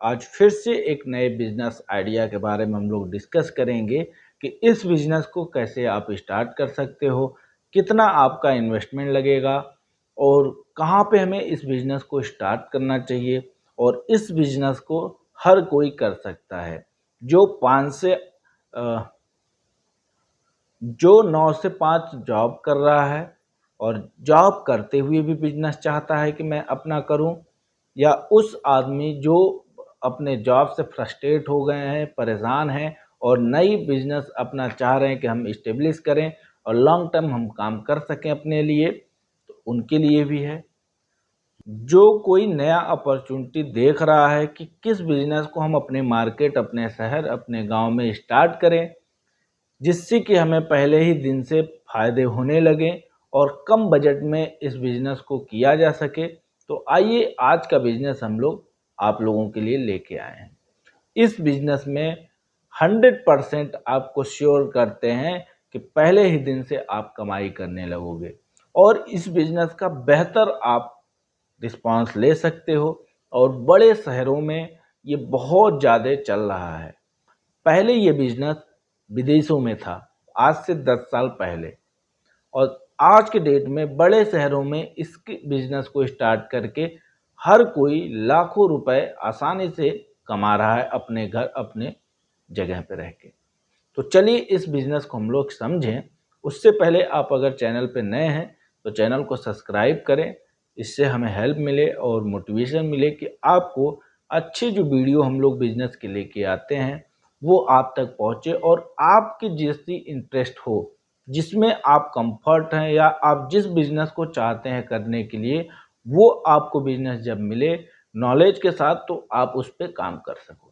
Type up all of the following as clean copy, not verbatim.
आज फिर से एक नए बिजनेस आइडिया के बारे में हम लोग डिस्कस करेंगे कि इस बिजनेस को कैसे आप स्टार्ट कर सकते हो, कितना आपका इन्वेस्टमेंट लगेगा और कहाँ पे हमें इस बिजनेस को स्टार्ट करना चाहिए। और इस बिजनेस को हर कोई कर सकता है जो 9 से 5 जॉब कर रहा है और जॉब करते हुए भी बिजनेस चाहता है कि मैं अपना करूं, या उस आदमी जो अपने जॉब से फ्रस्ट्रेट हो गए हैं, परेशान हैं और नई बिजनेस अपना चाह रहे हैं कि हम इस्टेब्लिश करें और लॉन्ग टर्म हम काम कर सकें अपने लिए, तो उनके लिए भी है। जो कोई नया अपॉर्चुनिटी देख रहा है कि किस बिजनेस को हम अपने मार्केट, अपने शहर, अपने गांव में स्टार्ट करें जिससे कि हमें पहले ही दिन से फायदे होने लगे और कम बजट में इस बिजनेस को किया जा सके, तो आइए आज का बिजनेस हम लोग आप लोगों के लिए लेके आए हैं। इस बिजनेस में 100% आपको श्योर करते हैं कि पहले ही दिन से आप कमाई करने लगोगे और इस बिजनेस का बेहतर आप रिस्पांस ले सकते हो। और बड़े शहरों में ये बहुत ज़्यादा चल रहा है। पहले ये बिजनेस विदेशों में था, आज से 10 साल पहले, और आज के डेट में बड़े शहरों में इसके बिजनेस को स्टार्ट करके हर कोई लाखों रुपए आसानी से कमा रहा है अपने घर, अपने जगह पे रह के। तो चलिए इस बिजनेस को हम लोग समझें। उससे पहले आप अगर चैनल पे नए हैं तो चैनल को सब्सक्राइब करें, इससे हमें हेल्प मिले और मोटिवेशन मिले कि आपको अच्छे जो वीडियो हम लोग बिजनेस के लेके आते हैं वो आप तक पहुंचे और आपकी जैसी इंटरेस्ट हो, जिसमें आप कंफर्ट हैं या आप जिस बिजनेस को चाहते हैं करने के लिए, वो आपको बिजनेस जब मिले नॉलेज के साथ तो आप उस पर काम कर सको।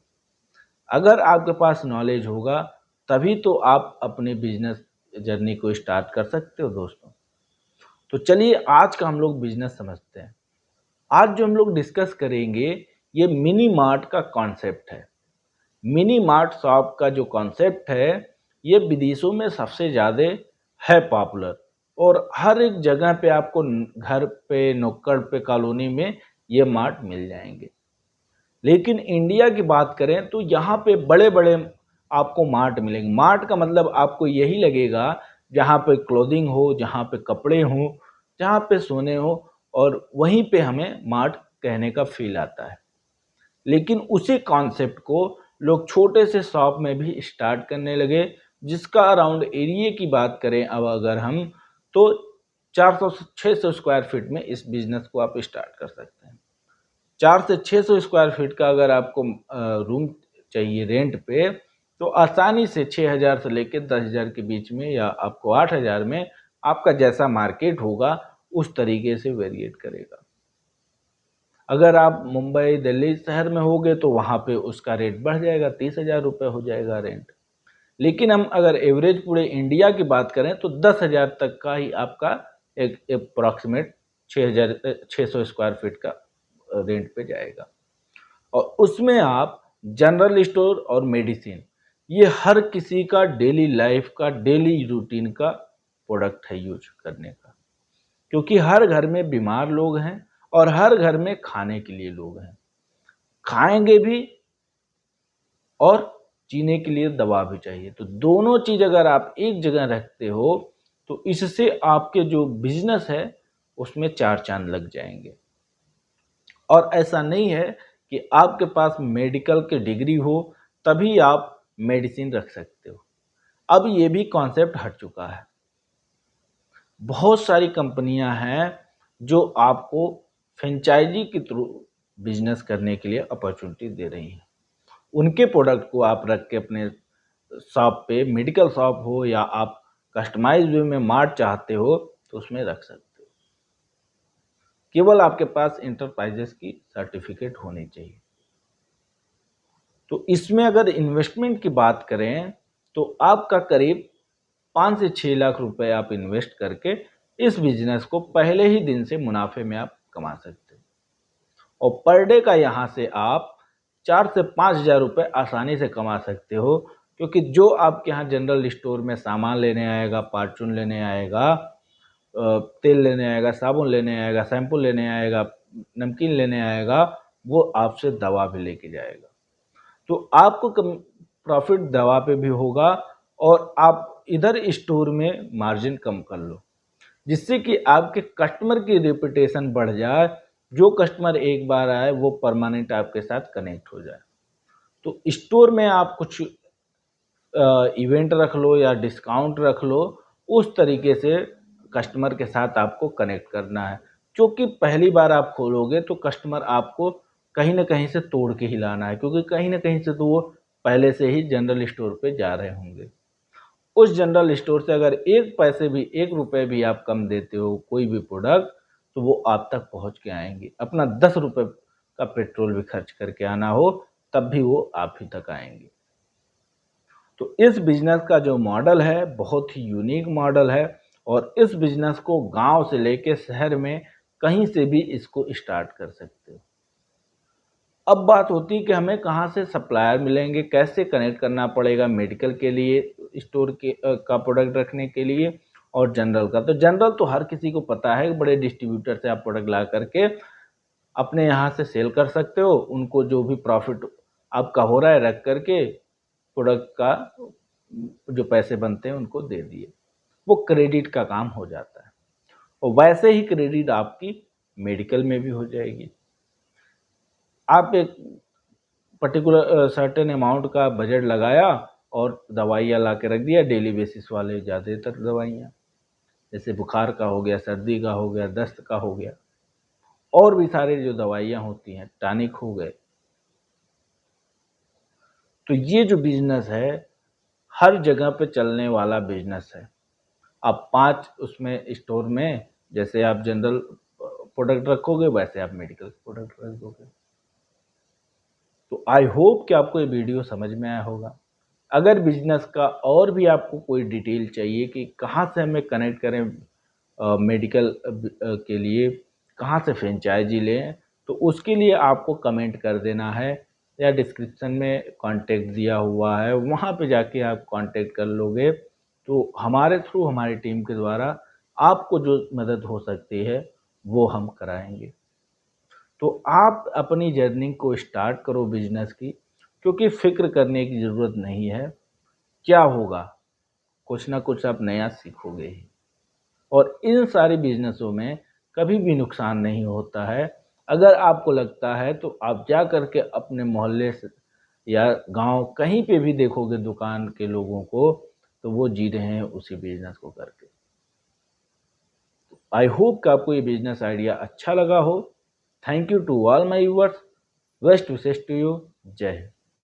अगर आपके पास नॉलेज होगा तभी तो आप अपने बिजनेस जर्नी को स्टार्ट कर सकते हो दोस्तों। तो चलिए आज का हम लोग बिजनेस समझते हैं। आज जो हम लोग डिस्कस करेंगे ये मिनी मार्ट का कॉन्सेप्ट है। मिनी मार्ट शॉप का जो कॉन्सेप्ट है ये विदेशों में सबसे ज़्यादा है पॉपुलर, और हर एक जगह पे आपको घर पे, नुक्कड़ पे, कॉलोनी में ये मार्ट मिल जाएंगे। लेकिन इंडिया की बात करें तो यहाँ पे बड़े बड़े आपको मार्ट मिलेंगे। मार्ट का मतलब आपको यही लगेगा जहाँ पे क्लोथिंग हो, जहाँ पे कपड़े हों, जहाँ पे सोने हो, और वहीं पे हमें मार्ट कहने का फील आता है। लेकिन उसी कॉन्सेप्ट को लोग छोटे से शॉप में भी स्टार्ट करने लगे, जिसका अराउंड एरिया की बात करें अब अगर हम, तो 400 से 600 स्क्वायर फीट में इस बिजनेस को आप स्टार्ट कर सकते हैं। 4 से 600 स्क्वायर फीट का अगर आपको रूम चाहिए रेंट पे, तो आसानी से 6,000 से लेकर 10,000 के बीच में, या आपको 8,000 में, आपका जैसा मार्केट होगा उस तरीके से वेरिएट करेगा। अगर आप मुंबई, दिल्ली शहर में होगे तो वहाँ पे उसका रेट बढ़ जाएगा, 30,000 रुपये हो जाएगा रेंट। लेकिन हम अगर एवरेज पूरे इंडिया की बात करें तो 10,000 तक का ही आपका एक अप्रॉक्सीमेट 6,600 स्क्वायर फीट का रेंट पे जाएगा। और उसमें आप जनरल स्टोर और मेडिसिन, ये हर किसी का डेली लाइफ का, डेली रूटीन का प्रोडक्ट है यूज करने का, क्योंकि हर घर में बीमार लोग हैं और हर घर में खाने के लिए लोग हैं, खाएंगे भी और जीने के लिए दवा भी चाहिए। तो दोनों चीज अगर आप एक जगह रखते हो तो इससे आपके जो बिजनेस है उसमें चार चांद लग जाएंगे। और ऐसा नहीं है कि आपके पास मेडिकल की डिग्री हो तभी आप मेडिसिन रख सकते हो। अब ये भी कॉन्सेप्ट हट चुका है। बहुत सारी कंपनियां हैं जो आपको फ्रेंचाइजी के थ्रू बिजनेस करने के लिए अपॉर्चुनिटी दे रही हैं। उनके प्रोडक्ट को आप रख के अपने शॉप पे, मेडिकल शॉप हो या आप कस्टमाइज वे में मार्ट चाहते हो तो उसमें रख सकते हो। केवल आपके पास इंटरप्राइजेस की सर्टिफिकेट होनी चाहिए। तो इसमें अगर इन्वेस्टमेंट की बात करें तो आपका करीब 5 से 6 लाख रुपए आप इन्वेस्ट करके इस बिजनेस को पहले ही दिन से मुनाफे में आप कमा सकते हो। और पर डे का यहाँ से आप 4 से 5,000 रुपये आसानी से कमा सकते हो, क्योंकि जो आपके यहाँ जनरल स्टोर में सामान लेने आएगा, परचून लेने आएगा, तेल लेने आएगा, साबुन लेने आएगा, शैम्पू लेने आएगा, नमकीन लेने आएगा, वो आपसे दवा भी लेके जाएगा। तो आपको कम प्रॉफिट दवा पे भी होगा और आप इधर स्टोर में मार्जिन कम कर लो, जिससे कि आपके कस्टमर की रेपुटेशन बढ़ जाए। जो कस्टमर एक बार आए वो परमानेंट आपके साथ कनेक्ट हो जाए। तो स्टोर में आप कुछ इवेंट रख लो या डिस्काउंट रख लो, उस तरीके से कस्टमर के साथ आपको कनेक्ट करना है। क्योंकि पहली बार आप खोलोगे तो कस्टमर आपको कहीं न कहीं से तोड़ के ही लाना है, क्योंकि कहीं न कहीं से तो वो पहले से ही जनरल स्टोर पे जा रहे होंगे। उस जनरल स्टोर से अगर 1 पैसे भी, 1 रुपए भी आप कम देते हो कोई भी प्रोडक्ट, तो वो आप तक पहुँच के आएँगे। अपना 10 रुपए का पेट्रोल भी खर्च करके आना हो, तब भी वो आप ही तक आएँगे। तो इस बिज़नेस का जो मॉडल है बहुत ही यूनिक मॉडल है और इस बिज़नेस को गाँव से लेके शहर में कहीं से भी इसको स्टार्ट कर सकते हो। अब बात होती है कि हमें कहाँ से सप्लायर मिलेंगे, कैसे कनेक्ट करना पड़ेगा मेडिकल के लिए स्टोर के का प्रोडक्ट रखने के लिए और जनरल का। तो जनरल तो हर किसी को पता है, बड़े डिस्ट्रीब्यूटर से आप प्रोडक्ट ला करके अपने यहाँ से सेल कर सकते हो। उनको जो भी प्रॉफिट आपका हो रहा है रख करके प्रोडक्ट का जो पैसे बनते हैं उनको दे दिए। वो क्रेडिट का काम हो जाता है और वैसे ही क्रेडिट आपकी मेडिकल में भी हो जाएगी। आप एक पर्टिकुलर सर्टेन अमाउंट का बजट लगाया और दवाइयाँ ला के रख दिया, डेली बेसिस वाले ज़्यादातर दवाइयाँ, जैसे बुखार का हो गया, सर्दी का हो गया, दस्त का हो गया, और भी सारे जो दवाइयाँ होती हैं, टॉनिक हो गए। तो ये जो बिज़नेस है हर जगह पे चलने वाला बिज़नेस है। आप 5 उसमें स्टोर में जैसे आप जनरल प्रोडक्ट रखोगे वैसे आप मेडिकल प्रोडक्ट रख दोगे। तो आई होप कि आपको ये वीडियो समझ में आया होगा। अगर बिज़नेस का और भी आपको कोई डिटेल चाहिए कि कहाँ से हमें कनेक्ट करें मेडिकल के लिए, कहाँ से फ्रेंचाइज़ी लें, तो उसके लिए आपको कमेंट कर देना है या डिस्क्रिप्शन में कॉन्टैक्ट दिया हुआ है, वहाँ पे जाके आप कॉन्टैक्ट कर लोगे। तो हमारे थ्रू, हमारी टीम के द्वारा आपको जो मदद हो सकती है, वो हम कराएँगे। तो आप अपनी जर्नी को स्टार्ट करो बिजनेस की, क्योंकि फ़िक्र करने की ज़रूरत नहीं है। क्या होगा? कुछ ना कुछ आप नया सीखोगे ही और इन सारे बिज़नेसों में कभी भी नुकसान नहीं होता है। अगर आपको लगता है तो आप जा कर के अपने मोहल्ले से या गाँव कहीं पे भी देखोगे दुकान के लोगों को, तो वो जी रहे हैं उसी बिज़नेस को करके। आई होप कि आपको ये बिज़नेस आइडिया अच्छा लगा हो। Thank you to all my viewers. Best wishes to you. जय हिंद।